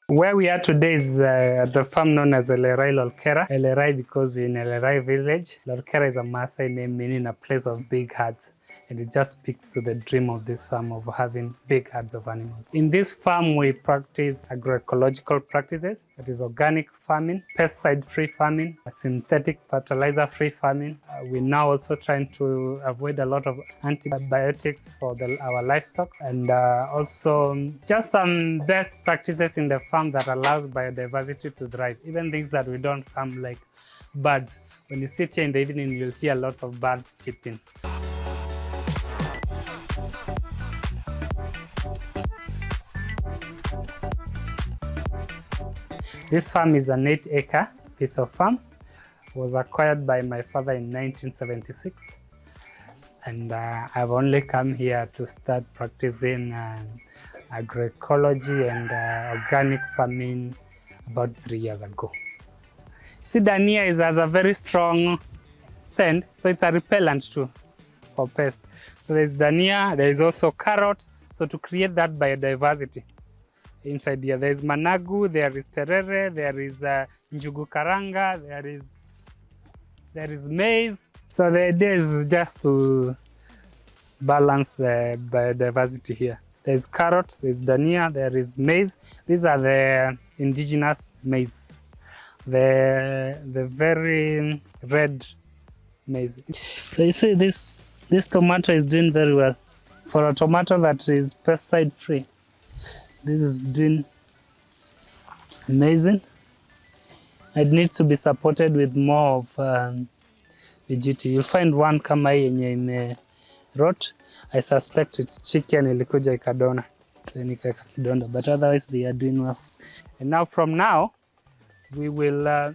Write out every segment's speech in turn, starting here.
Where we are today is the farm known as Elerai Lolkera. Elerai because we're in Elerai village. Lolkera is a Maasai name meaning a place of big herds. And it just speaks to the dream of this farm of having big herds of animals. In this farm, we practice agroecological practices, that is organic farming, pesticide-free farming, synthetic fertilizer-free farming. We're now also trying to avoid a lot of antibiotics for our livestock, and also just some best practices in the farm that allows biodiversity to thrive, even things that we don't farm like birds. When you sit here in the evening, you'll hear lots of birds chirping. This farm is an 8-acre piece of farm. It was acquired by my father in 1976. And I've only come here to start practicing agroecology and organic farming about 3 years ago. See, Dania has a very strong scent, so it's a repellent too for pests. So there's Dania, there is also carrots, so to create that biodiversity. Inside here, there is managu, there is terere, there is njugu karanga, there is maize. So the idea is just to balance the biodiversity here. There is carrots, there is dania, there is maize. These are the indigenous maize, the very red maize. So you see, this tomato is doing very well for a tomato that is pesticide free. This is doing amazing. It needs to be supported with more of vegetative. You'll find one kama hii yenye imerot. I suspect it's chicken ilikuja ikadona. Then ikaweka kidonda, but otherwise they are doing well. And now from now, we will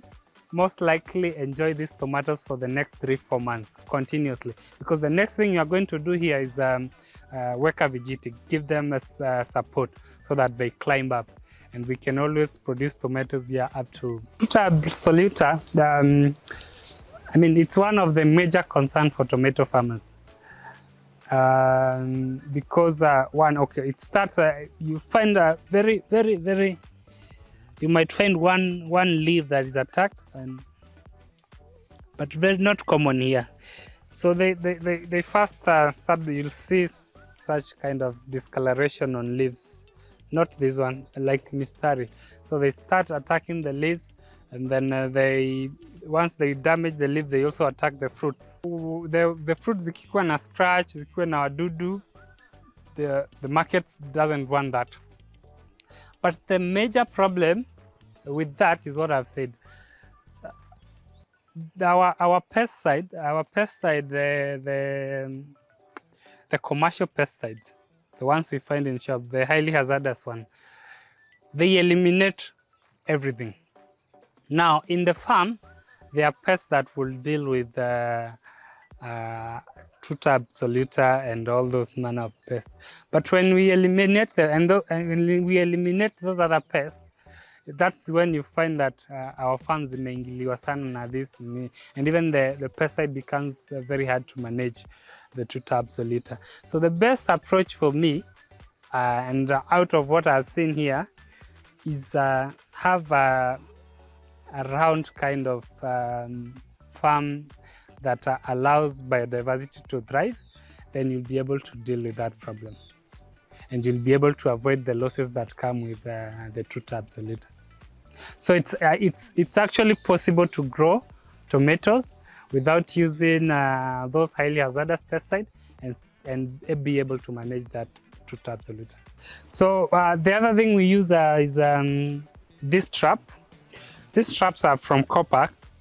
most likely enjoy these tomatoes for the next 3-4 months continuously, because the next thing you are going to do here is work a vegetative, give them a support so that they climb up, and we can always produce tomatoes here up to absoluta. I mean, it's one of the major concerns for tomato farmers because it starts. You find a very you might find one leaf that is attacked, but very not common here. So they first start, you'll see such kind of discoloration on leaves, not this one, like mistari. So they start attacking the leaves, and then once they damage the leaf, they also attack the fruits. The fruits zikikuwa na scratch, zikikuwa na wadudu, the market doesn't want that. But the major problem with that is what I've said. Our pesticide, the commercial pesticides, the ones we find in shop, the highly hazardous one, they eliminate everything. Now in the farm, there are pests that will deal with tuta absoluta and all those manner of pests. But when we eliminate when we eliminate those other pests, that's when you find that our farms imeingiliwa sana na this, and even the pesticide becomes very hard to manage, the tuta absoluta. So the best approach for me, and out of what I've seen here, is have a round kind of farm that allows biodiversity to thrive. Then you'll be able to deal with that problem, and you'll be able to avoid the losses that come with the tuta absoluta. So it's actually possible to grow tomatoes without using those highly hazardous pesticides and be able to manage that tuta absoluta. So the other thing we use is this trap. These traps are from Compact,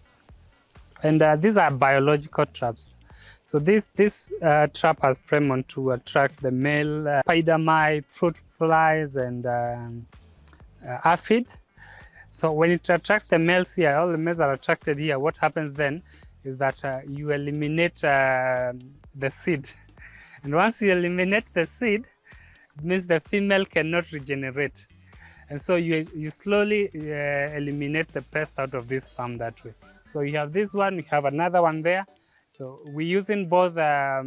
and these are biological traps. So this trap has pheromone to attract the male spider mite, fruit flies, and aphid. So when it attracts the males here, all the males are attracted here. What happens then is that you eliminate the seed, and once you eliminate the seed, it means the female cannot regenerate, and so you slowly eliminate the pest out of this farm that way. So you have this one, you have another one there. So we're using both our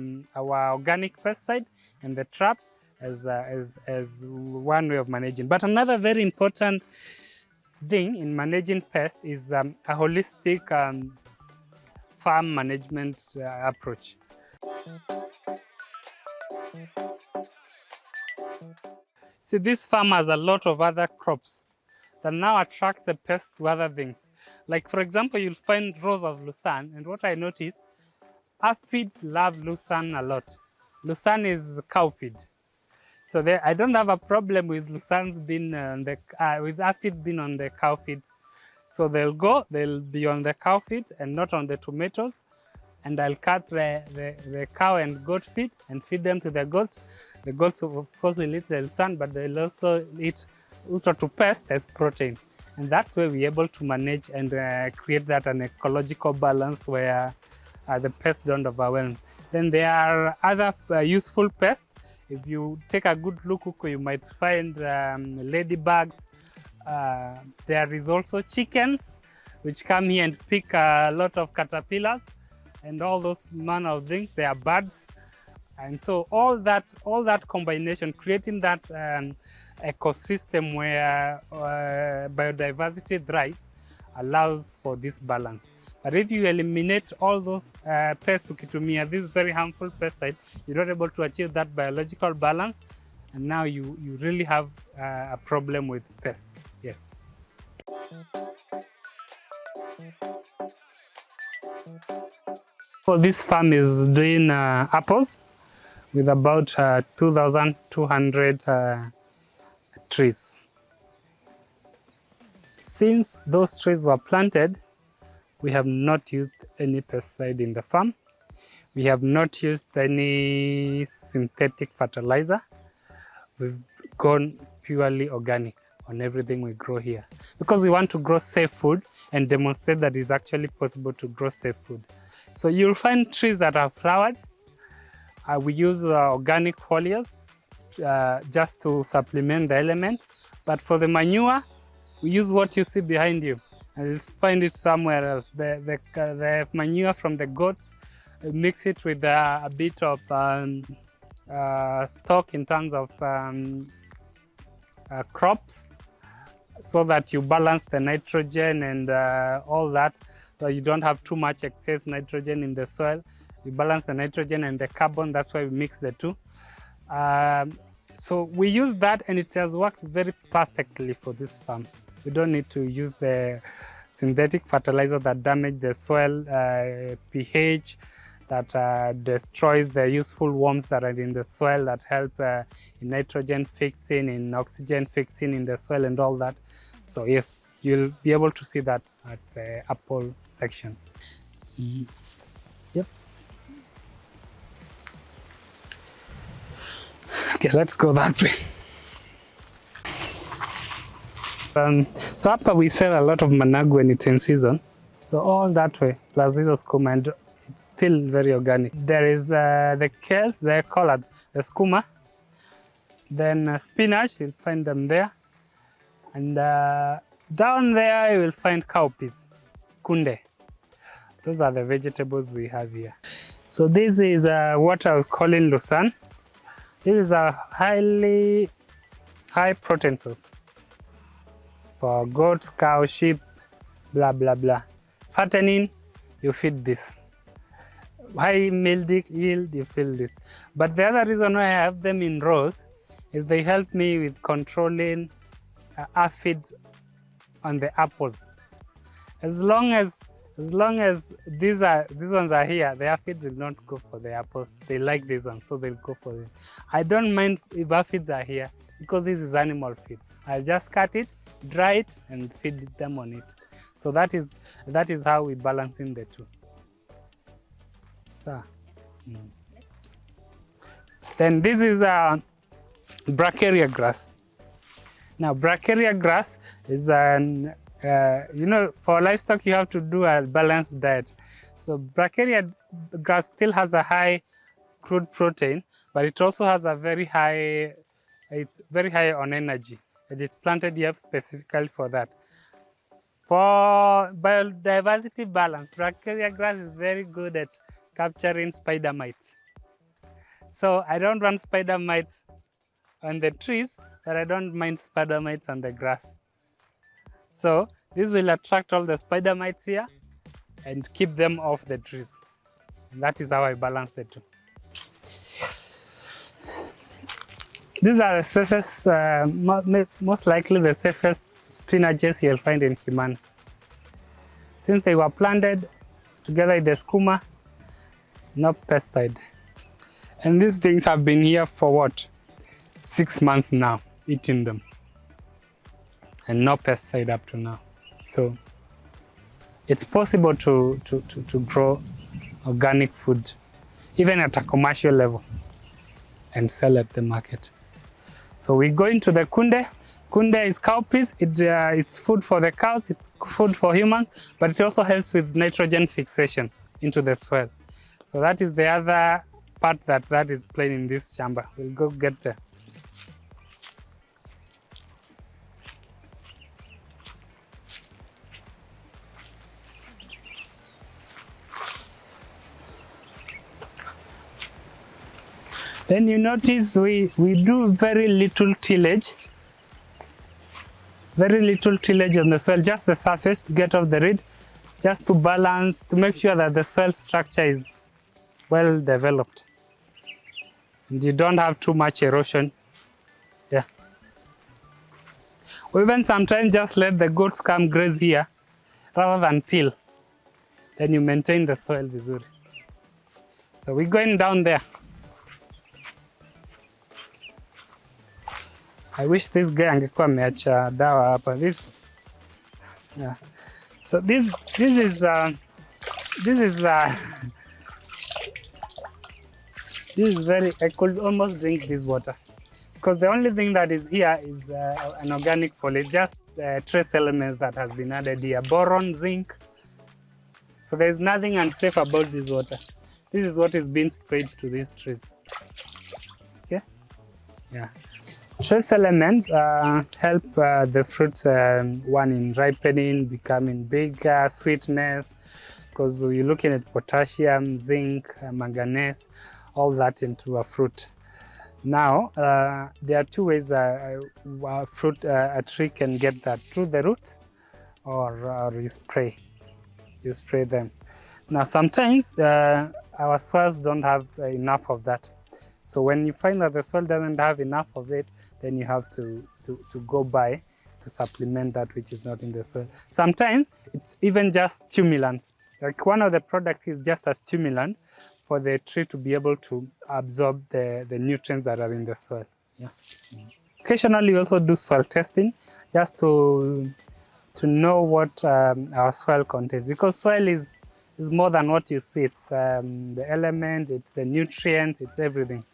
organic pesticide and the traps, as one way of managing. But another very important thing in managing pests is a holistic farm management approach. See, this farm has a lot of other crops that now attract the pests to other things. Like, for example, you'll find rows of lucerne, and what I noticed, aphids love lucerne a lot. Lucerne is cow feed. So I don't have a problem with lucerne being on with aphids being on the cow feed. So they'll be on the cow feed and not on the tomatoes. And I'll cut the cow and goat feed and feed them to the goats. The goats, of course, will eat the lucerne, but they'll also eat ultra to pests as protein. And that's where we're able to manage and create that an ecological balance where the pests don't overwhelm. Then there are other useful pests. If you take a good look, you might find ladybugs. There is also chickens, which come here and pick a lot of caterpillars and all those manner of things. They are birds. And so all that combination, creating that ecosystem where biodiversity thrives, allows for this balance. But if you eliminate all those pests, ukitumia this very harmful pesticide, you're not able to achieve that biological balance, and now you really have a problem with pests. Yes. So this farm is doing apples with about 2,200 trees. Since those trees were planted, we have not used any pesticide in the farm. We have not used any synthetic fertilizer. We've gone purely organic on everything we grow here, because we want to grow safe food and demonstrate that it's actually possible to grow safe food. So you'll find trees that are flowered. We use organic foliars just to supplement the elements. But for the manure, we use what you see behind you. And you'll find it somewhere else. The manure from the goats, mix it with a bit of stock in terms of crops, so that you balance the nitrogen and all that, so you don't have too much excess nitrogen in the soil. You balance the nitrogen and the carbon. That's why we mix the two. So we use that, and it has worked very perfectly for this farm. We don't need to use the synthetic fertilizer that damage the soil pH, that destroys the useful worms that are in the soil, that help in nitrogen fixing, in oxygen fixing in the soil and all that. So yes, you'll be able to see that at the apple section. Yep. Okay, let's go that way. So after we sell a lot of managu when it's in season, so all that way, plus this and it's still very organic. There is the kales, they're colored, the skuma, then spinach, you'll find them there, and down there you will find cowpeas, kunde. Those are the vegetables we have here. So this is what I was calling lucerne. This is a high protein source for goats, cows, sheep, blah, blah, blah. Fattening, you feed this. High milk yield, you feed this. But the other reason why I have them in rows is they help me with controlling aphids on the apples. As long as these ones are here, the aphids will not go for the apples. They like this one, so they'll go for it. I don't mind if aphids are here, because this is animal feed. I'll just cut it, dry it, and feed them on it. So that is how we balance in the two. So, then this is bracharia grass. Now bracharia grass is an for livestock you have to do a balanced diet. So bracharia grass still has a high crude protein, but it also has a very high, it's very high on energy. It is planted here specifically for that. For biodiversity balance, bracharia grass is very good at capturing spider mites. So I don't want spider mites on the trees, but I don't mind spider mites on the grass. So this will attract all the spider mites here and keep them off the trees. And that is how I balance the two. These are the safest, most likely the safest spinaches you'll find in Kimani. Since they were planted together with the skooma, no pesticide. And these things have been here for what? 6 months now, eating them. And no pesticide up to now. So it's possible to grow organic food, even at a commercial level, and sell at the market. So we go into the kunde. Kunde is cowpeas. It's food for the cows, it's food for humans, but it also helps with nitrogen fixation into the soil. So that is the other part that is playing in this chamber. We'll go get there. Then you notice we do very little tillage. Very little tillage on the soil, just the surface to get off the reed, just to balance, to make sure that the soil structure is well developed. And you don't have too much erosion. Yeah. Or even sometimes just let the goats come graze here rather than till. Then you maintain the soil vizuri. So we're going down there. I wish this guy angekuwa ameacha dawa hapa. This, yeah. So this is very. I could almost drink this water because the only thing that is here is an organic foliage, just trace elements that has been added here: boron, zinc. So there is nothing unsafe about this water. This is what is being sprayed to these trees. Okay. Yeah. Trace elements help the fruits, one in ripening, becoming bigger, sweetness, because you're looking at potassium, zinc, manganese, all that into a fruit. Now, there are two ways a tree can get that: through the roots, or you spray. You spray them. Now, sometimes our soils don't have enough of that. So when you find that the soil doesn't have enough of it, then you have to go by to supplement that which is not in the soil. Sometimes it's even just stimulants. Like one of the products is just a stimulant for the tree to be able to absorb the nutrients that are in the soil. Yeah. Occasionally we also do soil testing just to know what our soil contains, because soil is more than what you see. It's the elements, it's the nutrients, it's everything.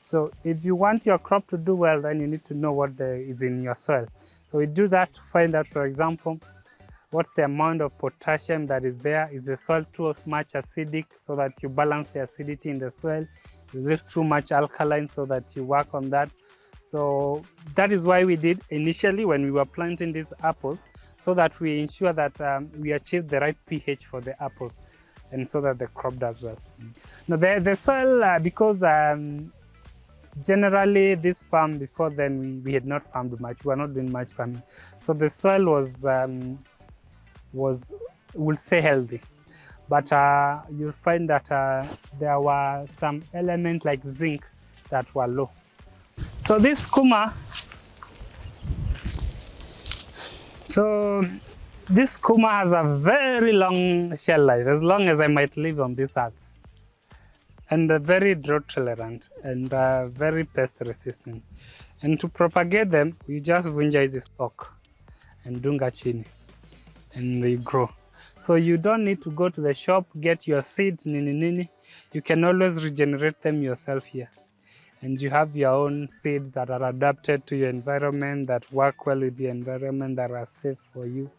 So if you want your crop to do well, then you need to know what is in your soil. So we do that to find out, for example, what's the amount of potassium that is there. Is the soil too much acidic, so that you balance the acidity in the soil? Is it too much alkaline, so that you work on that? So that is why we did initially when we were planting these apples, so that we ensure that we achieve the right pH for the apples, and so that the crop does well. Now the soil, because generally this farm before then we had not farmed much, we were not doing much farming, so the soil was we'll say healthy, but you'll find that there were some elements like zinc that were low. So this skooma, has a very long shelf life, as long as I might live on this earth, and very drought tolerant and very pest resistant. And to propagate them, you just vunja hizi stalk and dunga chini, and they grow. So you don't need to go to the shop, get your seeds, nini. You can always regenerate them yourself here. And you have your own seeds that are adapted to your environment, that work well with the environment, that are safe for you,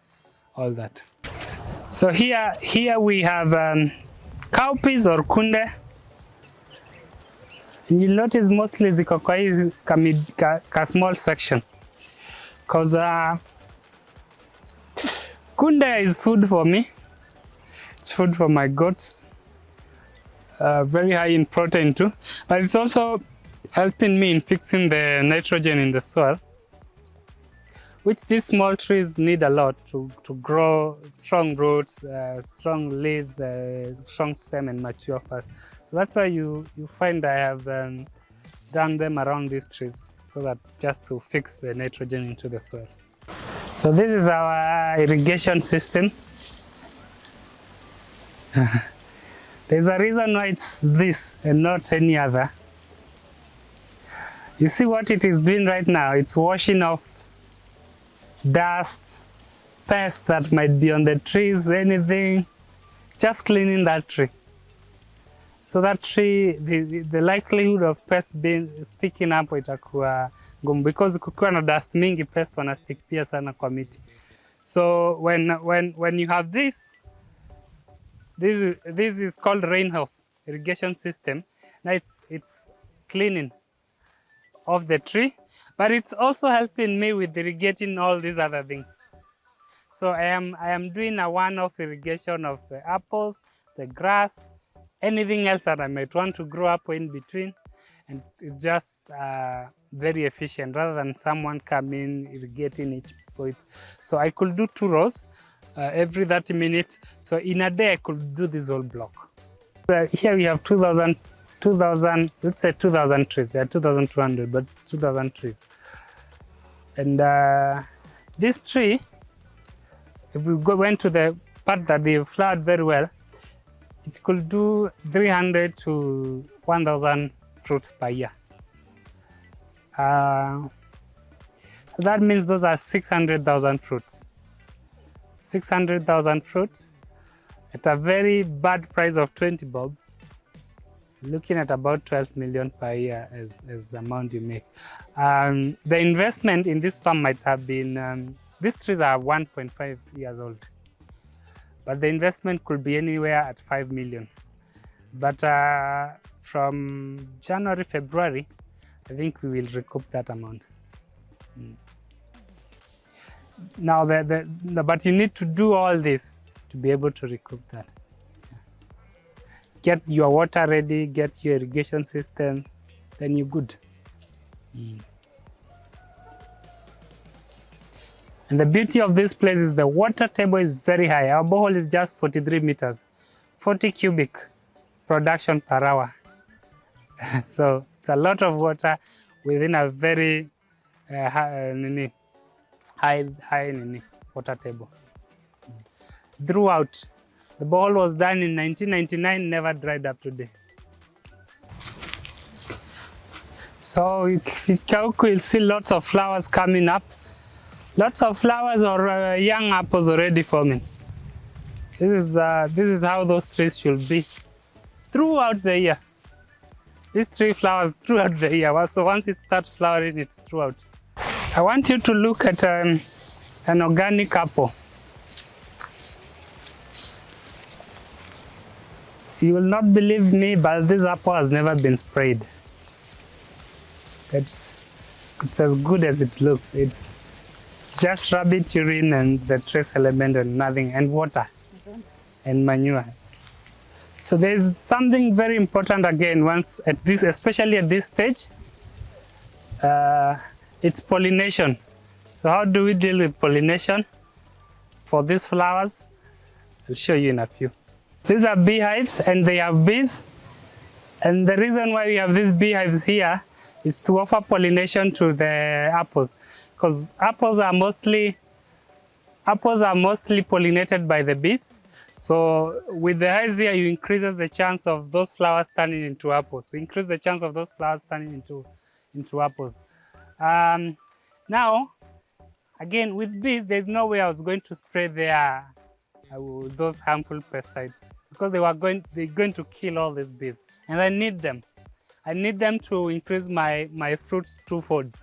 all that. So here we have cowpeas or kunde. And you'll notice mostly ziko kwa hii ka small section, because kunde is food for me. It's food for my goats. Very high in protein too, but it's also helping me in fixing the nitrogen in the soil, which these small trees need a lot to grow strong roots, strong leaves, strong stem, and mature fast. So that's why you find I have done them around these trees, so that just to fix the nitrogen into the soil. So this is our irrigation system. There's a reason why it's this and not any other. You see what it is doing right now? It's washing off dust, pests that might be on the trees, anything, just cleaning that tree. So that tree, the likelihood of pests sticking up itakuwa ngumu, because kukiwa na dust mingi, pests wana stick pia sana kwa miti. So when you have this is called rainhouse irrigation system. Now it's cleaning of the tree, but it's also helping me with irrigating all these other things. So I am doing a one-off irrigation of the apples, the grass, anything else that I might want to grow up in between, and it's just very efficient rather than someone coming irrigating each point. So I could do 2 rows every 30 minutes. So in a day I could do this whole block. Here we have 2,000, let's say 2,000 trees. There are 2,200, but 2,000 trees. And this tree, if we went to the part that they flowered very well, it could do 300 to 1,000 fruits per year. So that means those are 600,000 fruits. 600,000 fruits at a very bad price of 20 bob. Looking at about 12 million per year as the amount you make. The investment in this farm might have been, these trees are 1.5 years old, but the investment could be anywhere at 5 million. But from January, February, I think we will recoup that amount. Now, but you need to do all this to be able to recoup that. Get your water ready, get your irrigation systems, then you're good. And the beauty of this place is the water table is very high. Our borehole is just 43 meters, 40 cubic production per hour. So it's a lot of water within a very high water table. Throughout, the borehole was done in 1999, never dried up today. So you'll see lots of flowers coming up. Lots of flowers or young apples already forming. This is how those trees should be throughout the year. These tree flowers throughout the year. So once it starts flowering, it's throughout. I want you to look at an organic apple. You will not believe me, but this apple has never been sprayed. It's as good as it looks. It's just rabbit urine and the trace element and nothing, and water and manure. So there's something very important again, especially at this stage, it's pollination. So how do we deal with pollination for these flowers? I'll show you in a few. These are beehives and they have bees. And the reason why we have these beehives here is to offer pollination to the apples, because apples are mostly pollinated by the bees. So with the hives here, you increase the chance of those flowers turning into apples. We increase the chance of those flowers turning into apples. Now, again, with bees, there's no way I was going to spray those harmful pesticides, because they're going to kill all these bees, and I need them. I need them to increase my fruits twofold.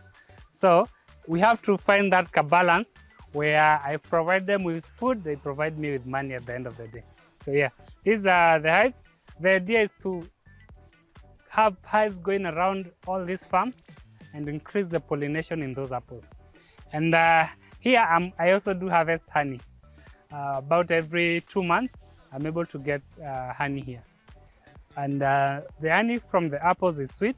So we have to find that balance where I provide them with food, they provide me with money at the end of the day. So yeah, these are the hives. The idea is to have hives going around all this farm and increase the pollination in those apples. And here I also do harvest honey. About every 2 months, I'm able to get honey here. And the honey from the apples is sweet.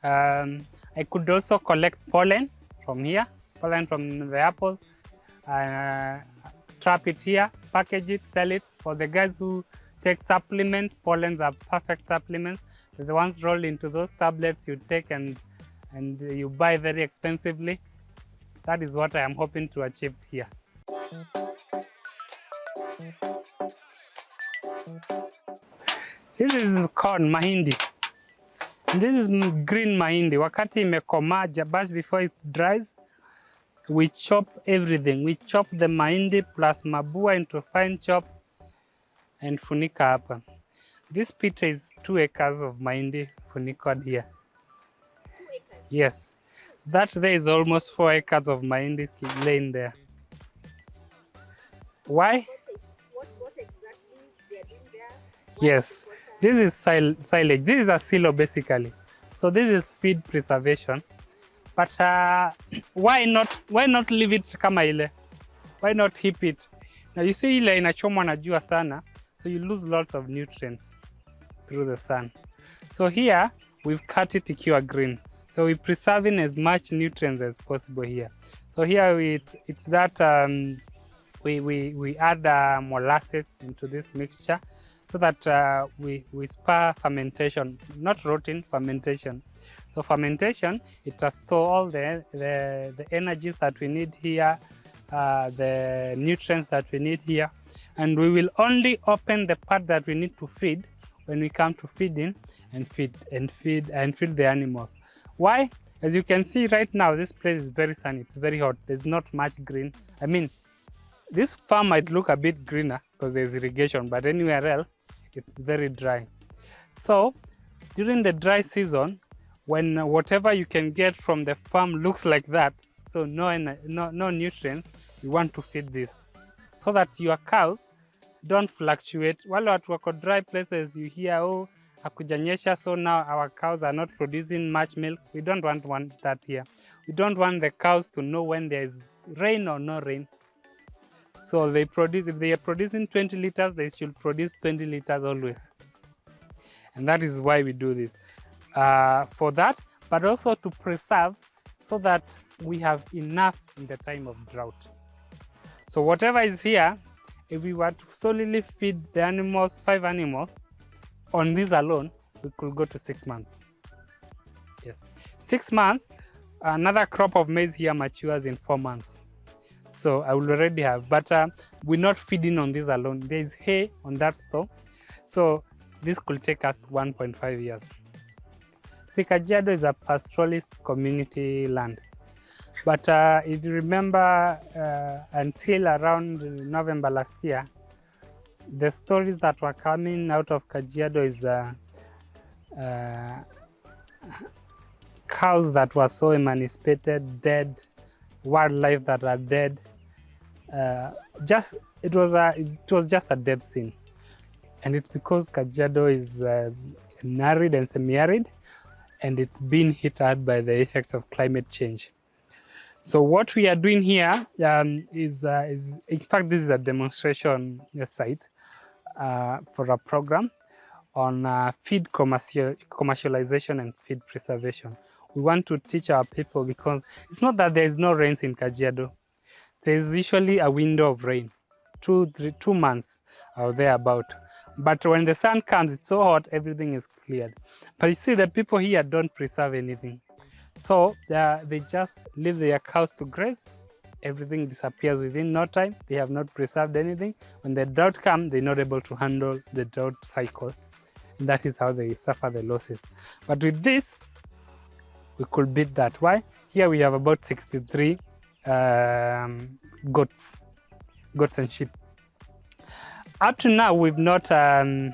I could also collect pollen from here, pollen from the apples, trap it here, package it, sell it. For the guys who take supplements, pollens are perfect supplements. The ones rolled into those tablets you take and you buy very expensively. That is what I am hoping to achieve here. This is corn, mahindi. This is green mahindi. Wakati imekomaa, just before it dries, we chop everything. We chop the mahindi plus mabua into fine chops and funika hapa. This pit is 2 acres of mahindi funikod here. 2 acres? Yes. That there is almost 4 acres of mahindi laying there. Why? What exactly they are doing there? Yes. This is silage. This is a silo basically. So this is feed preservation. But why not leave it kama ile? Why not heap it? Now you see ile inachomwa na jua sana, so you lose lots of nutrients through the sun. So here we've cut it ikiwa green. So we're preserving as much nutrients as possible here. So here it's that we add molasses into this mixture so that we spur fermentation, not rotting, fermentation. So fermentation, it will store all the energies that we need here, the nutrients that we need here, and we will only open the part that we need to feed when we come to feeding and feed the animals. Why? As you can see right now, this place is very sunny, it's very hot, there's not much green. I mean, this farm might look a bit greener because there's irrigation, but anywhere else, it's very dry. So during the dry season, when whatever you can get from the farm looks like that, so no nutrients, you want to feed this so that your cows don't fluctuate. Wale watu wako dry places, you hear, oh, hakujanyesha, so now our cows are not producing much milk. We don't want that here. We don't want the cows to know when there is rain or no rain. So they produce, if they are producing 20 liters, they should produce 20 liters always. And that is why we do this. For that, but also to preserve so that we have enough in the time of drought. So whatever is here, if we were to solely feed the animals, 5 animals, on this alone, we could go to 6 months. Yes, 6 months, another crop of maize here matures in 4 months. So I will already have, but we're not feeding on this alone. There is hay on that store. So this could take us 1.5 years. Kajiado is a pastoralist community land. But if you remember, until around November last year, the stories that were coming out of Kajiado is cows that were so emancipated, dead, wildlife that are dead. It was just a death scene, and it's because Kajiado is arid and semi-arid, and it's been hit hard by the effects of climate change. So what we are doing here is in fact, this is a demonstration site for a program on feed commercialization and feed preservation. We want to teach our people, because it's not that there is no rains in Kajiado. There is usually a window of rain, 2 months or thereabout. But when the sun comes, it's so hot, everything is cleared. But you see, the people here don't preserve anything. So they just leave their cows to graze. Everything disappears within no time. They have not preserved anything. When the drought comes, they're not able to handle the drought cycle. And that is how they suffer the losses. But with this, we could beat that. Why? Here we have about 63 goats and sheep. Up to now, we've not have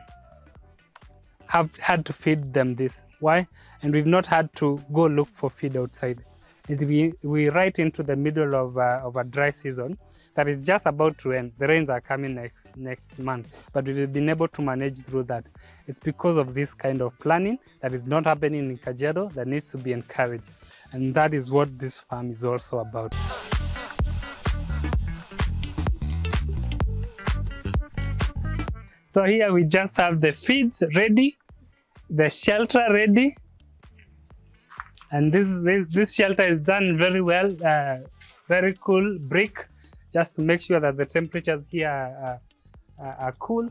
had to feed them this. Why? And we've not had to go look for feed outside. We're right into the middle of a dry season that is just about to end. The rains are coming next month, but we've been able to manage through that. It's because of this kind of planning that is not happening in Kajiado that needs to be encouraged. And that is what this farm is also about. So here we just have the feeds ready, the shelter ready, And this shelter is done very well, very cool brick, just to make sure that the temperatures here are cool.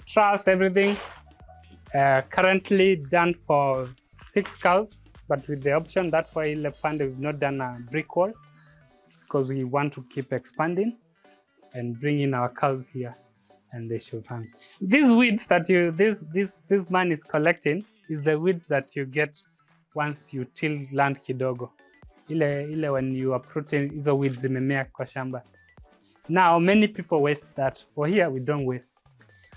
Truss, everything. Currently done for 6 cows, but with the option, that's why we've not done a brick wall, because we want to keep expanding and bring in our cows here, and they should run. These weeds that this man is collecting is the weeds that you get once you till land kidogo. Ile when you are uprooting hizo weeds zimemea kwa shamba. Now many people waste that. For here we don't waste.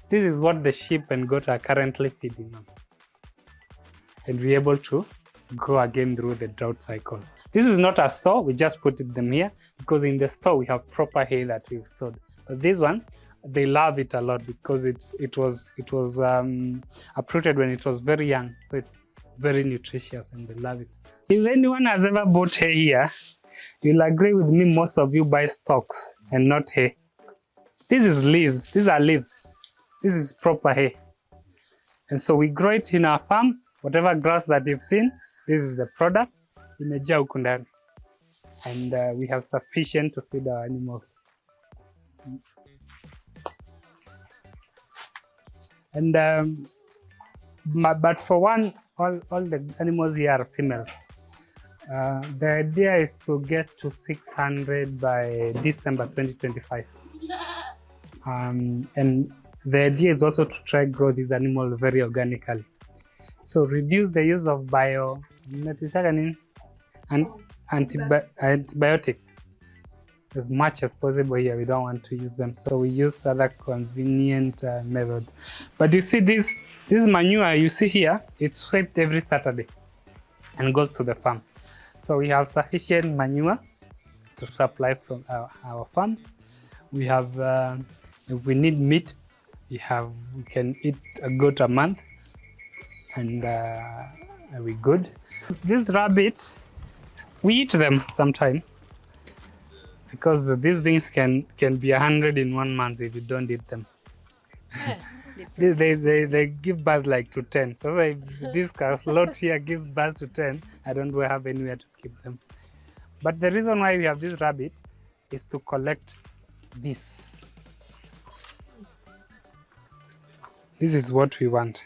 This is what the sheep and goat are currently feeding on, and we're able to grow again through the drought cycle. This is not a store, we just put them here because in the store we have proper hay that we've sowed. But this one, they love it a lot because it was uprooted when it was very young, so it's very nutritious and they love it. If anyone has ever bought hay here, you'll agree with me, most of you buy stalks and not hay. This is leaves, these are leaves. This is proper hay. And so we grow it in our farm. Whatever grass that you've seen, this is the product. Imejaa huku ndani. And we have sufficient to feed our animals. And but for one, all the animals here are females. The idea is to get to 600 by December 2025. And the idea is also to try grow these animals very organically. So reduce the use of antibiotics as much as possible here. We don't want to use them, so we use other convenient method. But you see this manure you see here, it's swept every Saturday and goes to the farm. So we have sufficient manure to supply from our farm. We have, if we need meat, we can eat a goat a month, and we're good. These rabbits, we eat them sometime because these things can be 100 in 1 month if you don't eat them. They give birth like to 10. So if this lot here gives birth to 10, I don't have anywhere to keep them. But the reason why we have this rabbit is to collect this. This is what we want.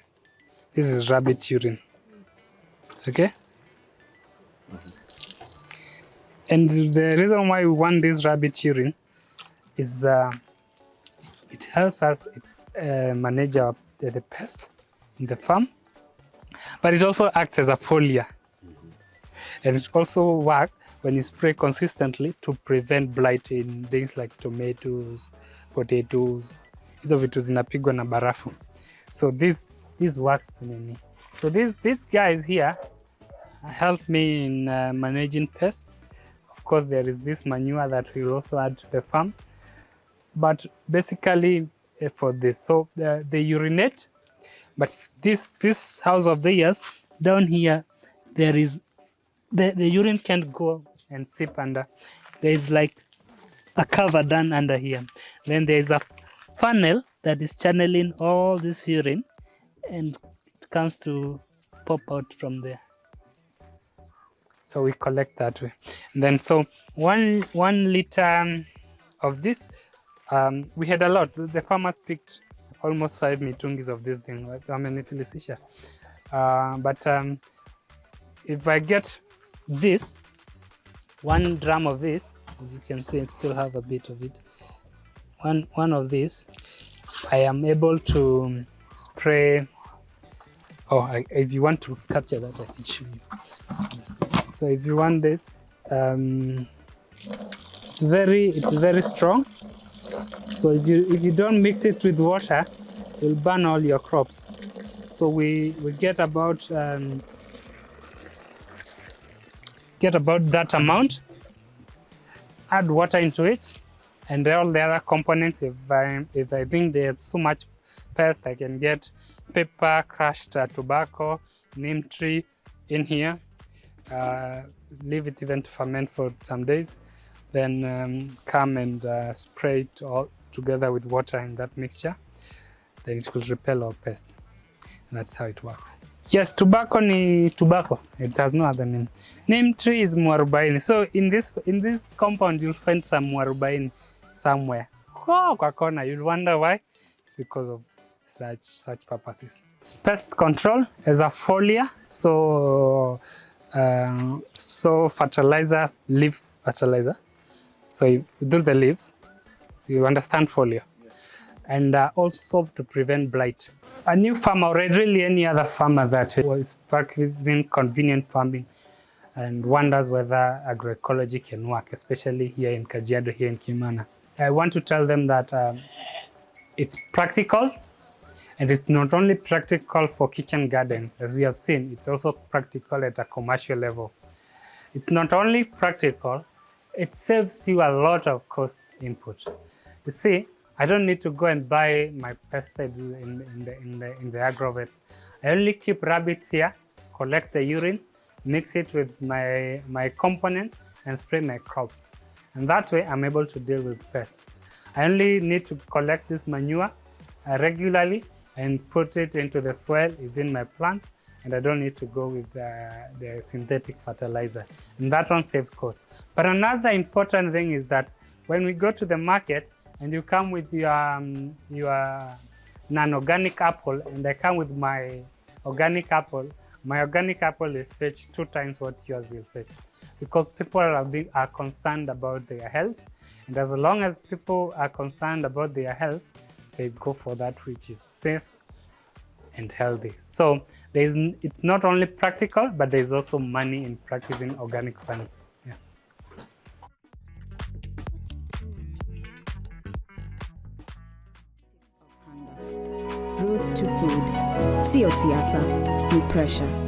This is rabbit urine. Okay? And the reason why we want this rabbit urine is it helps us manage the pest in the farm, but it also acts as a foliar. And it also works when you spray consistently to prevent blight in things like tomatoes, potatoes. Hizo vitu zinapigwa na barafu. So this works to me. So these guys here help me in managing pests. Of course, there is this manure that we will also add to the farm. But basically for this, so they urinate. But this house of theirs, down here, there is the urine can't go and sip under. There is like a cover done under here. Then there is a funnel that is channeling all this urine, and it comes to pop out from there. So we collect that way. And then so one liter of this, we had a lot. The farmers picked almost 5 mitungis of this thing. I mean, but if I get this 1 drum of this, as you can see, it still have a bit of it. One of these, I am able to spray. If you want to capture that, I can show you. So if you want this, it's very strong. So if you don't mix it with water, you'll burn all your crops. So we get about that amount. Add water into it, and all the other components. If I think there's so much pest, I can get pepper, crushed tobacco, neem tree in here. Leave it even to ferment for some days. Then come and spray it all together with water in that mixture. Then it will repel all pests. And that's how it works. Yes, tobacco ni tobacco. It has no other name. Name tree is mwarubaini. So in this compound you'll find some mwarubaini somewhere. Oh, kwa corner. You'll wonder why. It's because of such purposes. Pest control as a foliar. So fertilizer, leaf fertilizer. So you do the leaves. You understand foliar. And also to prevent blight. A new farmer, or really any other farmer that was practicing convenient farming and wonders whether agroecology can work, especially here in Kajiado, here in Kimana. I want to tell them that it's practical, and it's not only practical for kitchen gardens, as we have seen, it's also practical at a commercial level. It's not only practical, it saves you a lot of cost input. You see, I don't need to go and buy my pesticides in the agrovets. I only keep rabbits here, collect the urine, mix it with my components, and spray my crops. And that way, I'm able to deal with pests. I only need to collect this manure regularly and put it into the soil within my plant, and I don't need to go with the synthetic fertilizer. And that one saves cost. But another important thing is that when we go to the market, and you come with your non-organic apple, and I come with my organic apple will fetch 2 times what yours will fetch, because people are concerned about their health, and as long as people are concerned about their health, they go for that which is safe and healthy. So it's not only practical, but there's also money in practicing organic farming. Route to food. Sio siasa, ni pressure.